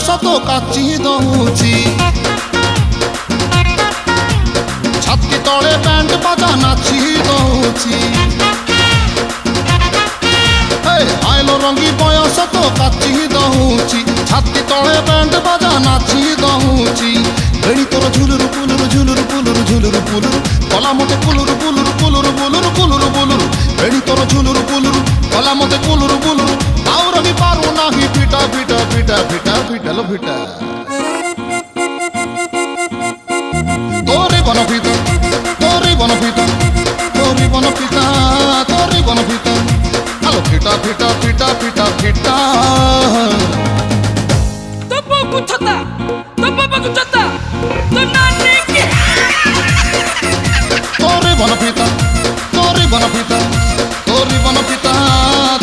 ତ କାଚି ଦଉଛି ଛାତି ତଳେ ବ୍ୟାଣ୍ଡ ବାଜା ନାଚି ଦଉଛି ଆଇଲ ରଙ୍ଗୀ ବୟସ ତ କାଚି ଦଉଛି ଛାତି ତଳେ ବ୍ୟାଣ୍ଡ ବାଜା ନାଚି ଦଉଛି ବେଣୀ ତୋର ଝୁଲୁରୁ ପୁଲୁରୁ ଝୁଲୁରୁ ପୁଲୁରୁ ଝୁଲୁରୁ ପୁଲୁରୁ କଲା ମତେ କୁଲୁରୁ ପୁଲୁରୁ କୁଲୁରୁ ବୁଲୁରୁ କୁଲୁରୁ ବୁଲୁରୁ ବେଣୀ ତୋର ଝୁଲୁରୁ ପୁଲୁରୁ କଲା ମତେ କୁଲୁରୁ ବୁଲୁରୁ ଆଉ ରହି ପାରୁ ନାହିଁ ଫିଟା ଫିଟା ଫିଟା ଫିଟା ଫିଟାଲ ଫିଟା তোরে বনপিতা তোরে বনপিতা তোরে বনপিতা তোরে বনপিতা আলো ফিটা ফিটা ফিটা ফিটা ফিটা তো বাবু ছতা তো বাবু ছতা তো নানি কি তোরে বনপিতা তোরে বনপিতা তোরে বনপিতা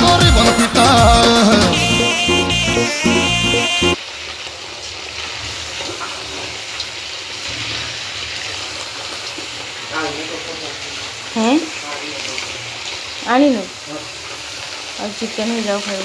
তোরে বনপিতা হ্যাঁ আনিনো আর চিকেন হয়ে যাও খাইব